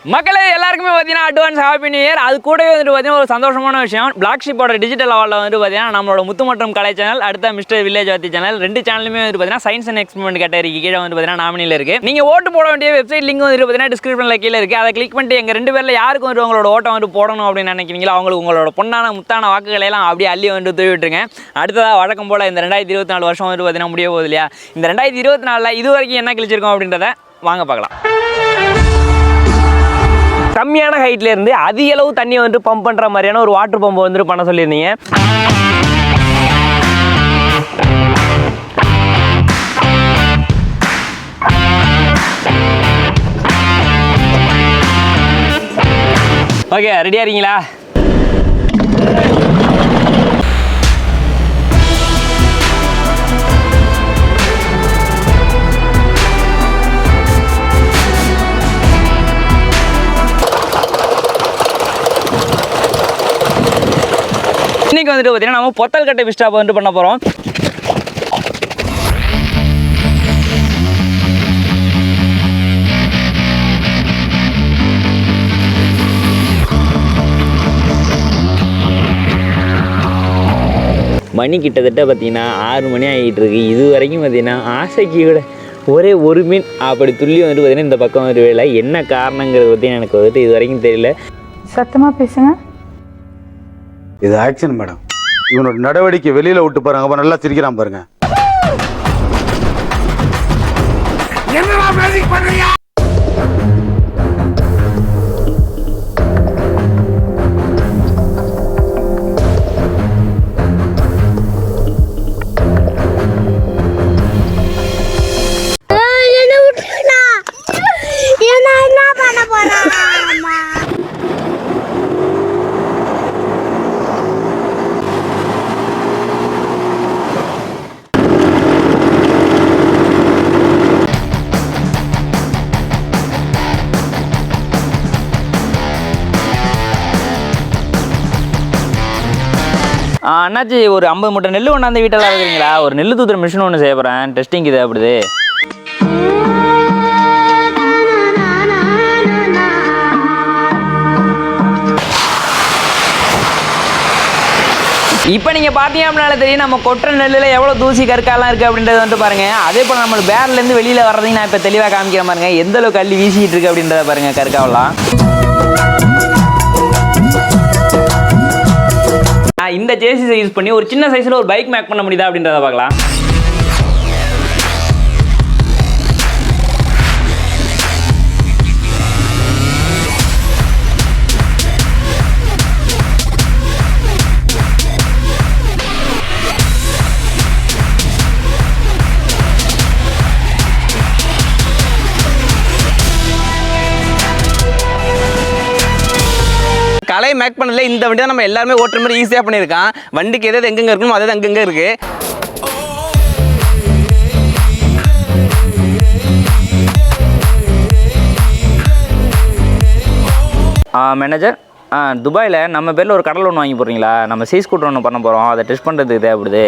மக்களே எல்லாருக்குமே பார்த்தீங்கன்னா அட்வான்ஸ் ஹாப்பி நியூ இயர். அது கூடவே வந்துட்டு பார்த்தீங்கன்னா ஒரு சந்தோஷமான விஷயம், பிளாக் ஷிப்போட டிஜிட்டல் அவார்டில் வந்துட்டு பார்த்தீங்கன்னா நம்மளோட முத்து மற்றும் கலை சேனல், அடுத்த மிஸ்டர் வில்லேஜ் வாத்தி சேனல், ரெண்டு சேனலுமே வந்துட்டு பார்த்தீங்கன்னா சயின்ஸ் அண்ட் எக்ஸ்பெரிமெண்ட் கேட்டகரிக்கு கீழே வந்து பார்த்தீங்கன்னா நாமினியில் இருக்கு. நீங்கள் ஓட்டு போட வேண்டிய வெப்சைட் லிங்க் வந்துட்டு பார்த்தீங்கன்னா டிஸ்கிரிப்ஷனில் கீழே இருக்குது. அதை கிளிக் பண்ணிட்டு எங்கள் ரெண்டு பேரில் யாருக்கு வந்து உங்களோட ஓட்டம் வந்து போடணும் அப்படின்னு நினைக்கிறீங்களோ அவங்களுக்கு உங்களோட பொண்ணான முத்தான வாக்குகளை எல்லாம் அப்படியே அள்ளி வந்து தூவி விட்டுருங்க. அடுத்ததாக வழக்கம் போல் இந்த 2024 வருஷம் வந்துட்டு பார்த்தீங்கன்னா முடிய போகுது இல்லையா? இந்த 2024 இது வரைக்கும் என்ன கிழிச்சிருக்கோம் அப்படின்றத வாங்க பார்க்கலாம். கம்மியான ஹைட்ல இருந்து அதிக அளவு தண்ணியை வந்துட்டு பம்ப் பண்ற மாதிரியான ஒரு வாட்டர் பம்ப் வந்துட்டு பண்ண சொல்லியிருந்தீங்க. ஓகே, ரெடியா இருக்கீங்களா? இன்னைக்கு வந்துட்டு பார்த்தீங்கன்னா நம்ம பொத்தல் கட்டை ஃபிஷ் டாப் வந்துட்டு பண்ண போகிறோம். மணி கிட்டத்தட்ட பார்த்தீங்கன்னா 6 மணி ஆகிட்டு இருக்கு. இது வரைக்கும் பார்த்தீங்கன்னா ஆசைக்கு விட ஒரே ஒரு மீன் அப்படி துள்ளி வந்துட்டு பார்த்தீங்கன்னா இந்த பக்கம் வந்துட்டு வேலை. என்ன காரணங்கிறது பற்றி எனக்கு வந்துட்டு இது வரைக்கும் தெரியல. சத்தமாக பேசுங்க. இது ஆக்ஷன் மேடம். இவனோட நடவடிக்கை வெளியில விட்டு பாருங்க, அப்ப நல்லா சிரிக்கிறான் பாருங்க. என்னடா மேஜிக் பண்றியா? என்ன பண்ண போறா? அண்ணாச்சி, ஒரு 50 மூட்டை நெல் கொண்டாந்து வீட்டில் இருக்கிறீங்களா? ஒரு நெல் தூத்துற மிஷின் ஒன்று செய்ய போகிறேன், டெஸ்டிங் இது அப்படிது. இப்போ நீங்கள் பார்த்தீங்க அப்படின்னால தெரியும் நம்ம கொட்டுற நெல்லில் எவ்வளோ தூசி கற்காலாம் இருக்குது அப்படின்றது வந்துட்டு பாருங்கள். அதே போல் நம்ம பேர்லேருந்து வெளியில் வர்றதையும் நான் இப்போ தெளிவாக காமிக்கிற பாருங்க. எந்த அளவுக்கு அள்ளி வீசிக்கிட்டு இருக்கு அப்படின்றத பாருங்கள் கற்காவெல்லாம். இந்த ஜேசிஸை யூஸ் பண்ணி ஒரு சின்ன சைஸில் ஒரு பைக் மேக் பண்ண முடியுதா அப்படின்றத பார்க்கலாம். கலை மேக் பண்ணல இந்த வண்டி தான் நம்ம எல்லாருமே ஓட்டுற மாதிரி ஈஸியாக பண்ணியிருக்கான். வண்டிக்கு எதாவது எங்கெங்கே இருக்கணும் அதாவது அங்கங்கே இருக்கு. மேனேஜர், துபாயில் நம்ம பேரில் ஒரு கடல் ஒன்று வாங்கி போடுறீங்களா? நம்ம சீ ஸ்கூட்டர் ஒன்று பண்ண போகிறோம், அதை டெஸ்ட் பண்ணுறதுக்கு தேவைப்படுது.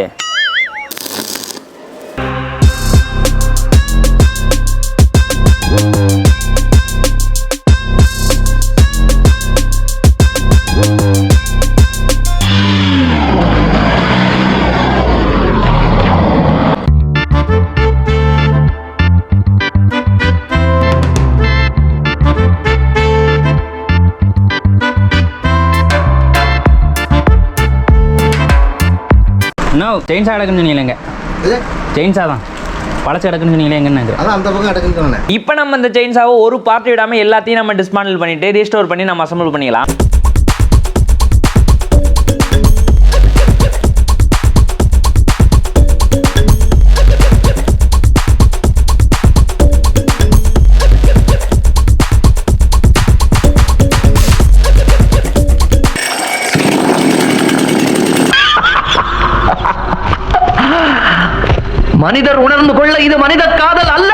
செயின்ஸா அடக்குன்னு சொன்னீங்களேங்க? செயின்ஸா தான் பழச்சு அடக்குன்னு சொன்னீங்களே எங்கன்னு? அந்த பக்கம் அடக்குன்னு. இப்போ நம்ம இந்த செயின்ஸாவை ஒரு பார்ட் விடாமல் எல்லாத்தையும் நம்ம டிஸ்மாண்டில் பண்ணிட்டு ரீஸ்டோர் பண்ணி நம்ம அசம்பிள் பண்ணிக்கலாம். மனிதர் உணர்ந்து கொள்ள இது மனித காதல் அல்ல.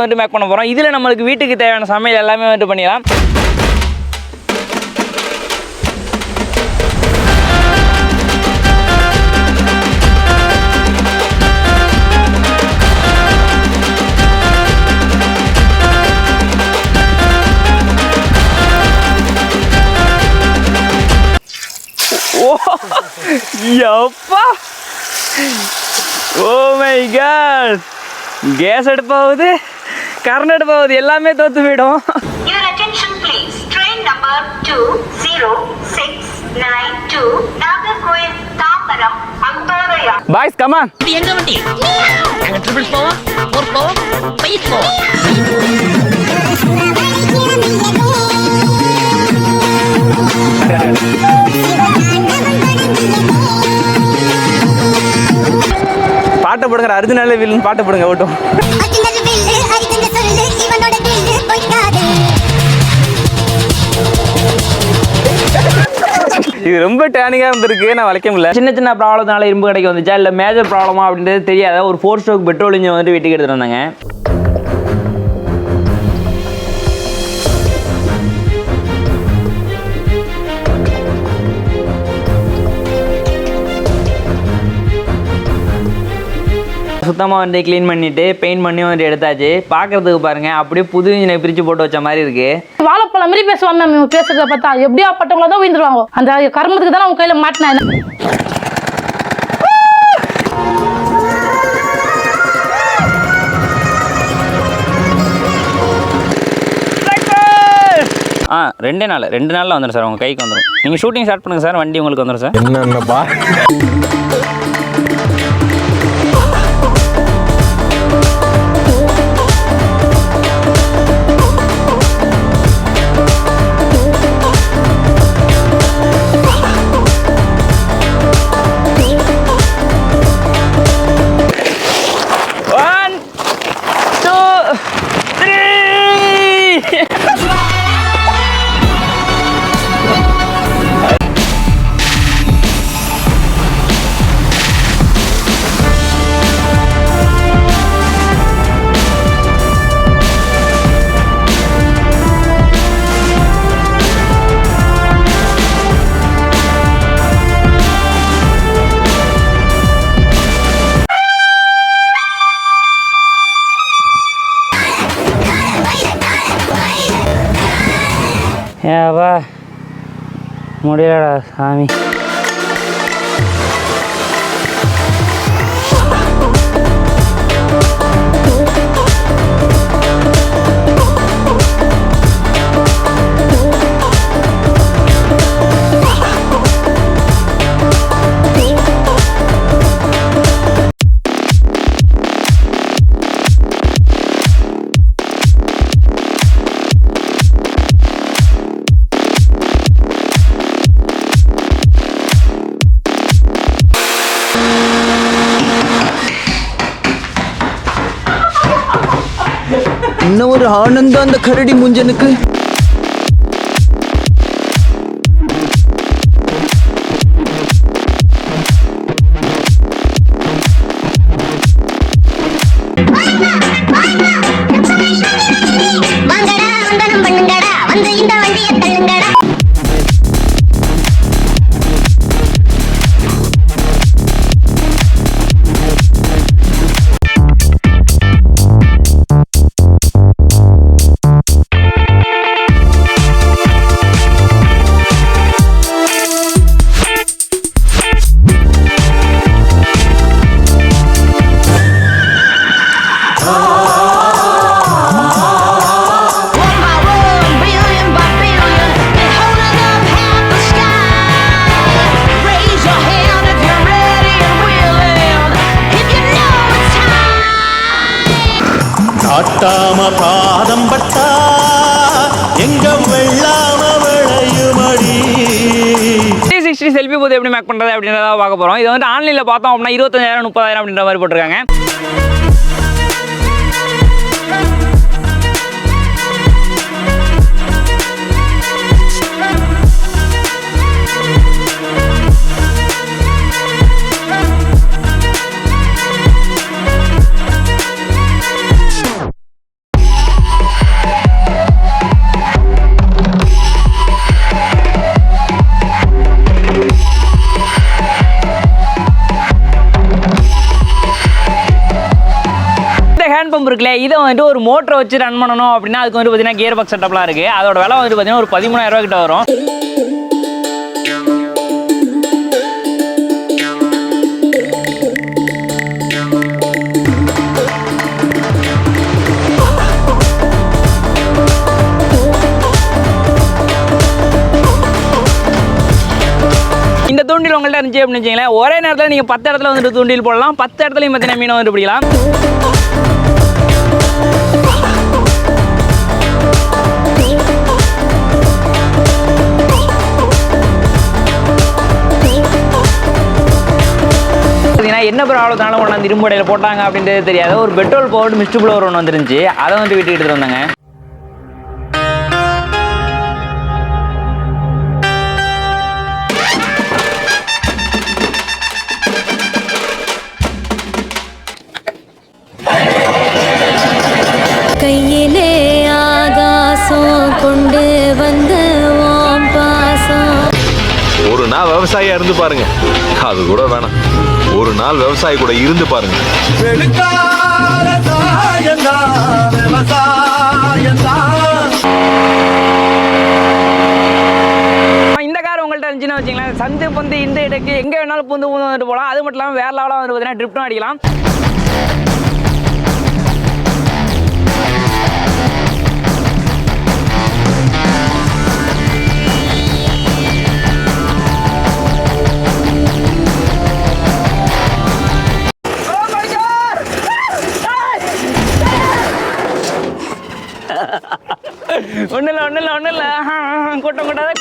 வந்துட்டு மேக் பண்ண போகிறோம். இதில் நம்மளுக்கு வீட்டுக்கு தேவையான சமையல் எல்லாமே வந்துட்டு பண்ணிடலாம். எப்பா ஓ மை காட், கேஸ் அடுப்பாகுது, கரண்ட் அடுப்பாகுது, எல்லாமே தோத்து போயிடும். Your attention please. Train number 20692 Nagarcoil Tambaram Antaraya. Boys come on. எங்க வண்டி நாங்க ட்ரிபிள் போவோம், ஃபோர் போவோம், ஃபைவ் போவோம். பாட்டை போடுங்க, அர்ஜுனால வில்லன் பாட்டை போடுங்க ஓட்டும். இது ரொம்ப டேனிங்காக இருந்திருக்கு, நான் வளைக்க முடியல. சின்ன சின்ன ப்ராப்ளம்னால இரும்பு கடைக்கு வந்துச்சா இல்லை மேஜர் ப்ராப்ளமா அப்படின்றது தெரியாத ஒரு 4 ஸ்ட்ரோக் பெட்ரோல் இன்ஜின் வந்துட்டு வீட்டுக்கு எடுத்துகிட்டு வந்தாங்க. சுத்தமாக வந்து க்ளீன் பண்ணிவிட்டு பெயிண்ட் பண்ணி வந்துட்டு எடுத்தாச்சு. பார்க்குறதுக்கு பாருங்கள் அப்படியே புது இன்ஜினை பிரித்து போட்டு வச்ச மாதிரி இருக்குது. வாழைப்பழம் மாதிரி பேசுவாங்க மேம், இவங்க பேசுறத பார்த்தா எப்படியா பட்டவங்கள தான் உயிர்ந்துருவாங்க. அந்த கர்மத்துக்கு தான் அவங்க கையில் மாட்டினேன். ரெண்டு நாளில் வந்துடும் சார், உங்கள் கைக்கு வந்துடும். நீங்கள் ஷூட்டிங் ஸ்டார்ட் பண்ணுங்கள் சார், வண்டி உங்களுக்கு வந்துடும் சார். என்னென்னப்பா ஏவா முடியலடா சாமி. இன்னும் ஒரு ஆனந்தம் அந்த கரடி முஞ்சனுக்கு. காட்டாம பாதம் பட்டா எங்க வெள்ளாம விளையுமடி. 360 செல்ஃபி போது எப்படி மேக் பண்ணுறது அப்படின்றத பார்க்க போகிறோம். இது வந்து ஆன்லைனில் பார்த்தோம் அப்படின்னா 25,000 30,000 அப்படின்ற மாதிரி போட்டிருக்காங்க. இருக்குல்ல, இதை வந்துட்டு ஒரு மோட்டரை வச்சு ரன் பண்ணணும் அப்படின்னா அதுக்கு வந்து பார்த்தீங்கன்னா கியர் பாக்ஸ் செட்டப்லாம் இருக்குது. அதோட விலை வந்து பார்த்தீங்கன்னா ஒரு 13,000 கிட்ட வரும். இந்த தூண்டில் உங்கள்கிட்ட இருந்துச்சு அப்படின்னு வச்சுங்களேன், ஒரே நேரத்தில் நீங்கள் 10 இடத்துல வந்துட்டு தூண்டில் போடலாம், 10 இடத்துலையும் பார்த்தீங்கன்னா மீனை வந்துட்டு பிடிக்கலாம். என்ன ப்ராப்ளத்தினால கொண்டாந்து இரும்புடையில் போட்டாங்க அப்படின்றது தெரியாது. ஒரு பெட்ரோல் பவுடர் மிஸ்ட் ப்ளோவர் ஒன்று வந்துருந்துச்சு, அதை வந்து வீட்டுக்கு எடுத்துகிட்டு வந்தாங்க. கையிலே ஆகாசம் கொண்டு வந்து பாசம். ஒரு நாள் விவசாயியா இருந்து பாருங்க, அது கூட வேணாம், ஒரு நாள் விவசாயி கூட இருந்து பாருங்க. இந்த கார் உங்கள்கிட்ட இருந்துச்சுன்னு வச்சுங்களேன், சந்து பந்து இந்த இடக்கு எங்கே வேணாலும் பூந்து வந்துட்டு போகலாம். அது மட்டும் இல்லாமல் வேற லெவலாக வந்து பார்த்தீங்கன்னா ட்ரிப்டும் அடிக்கலாம். ஒன்றும் இல்லை கூட்டம் கூடாது.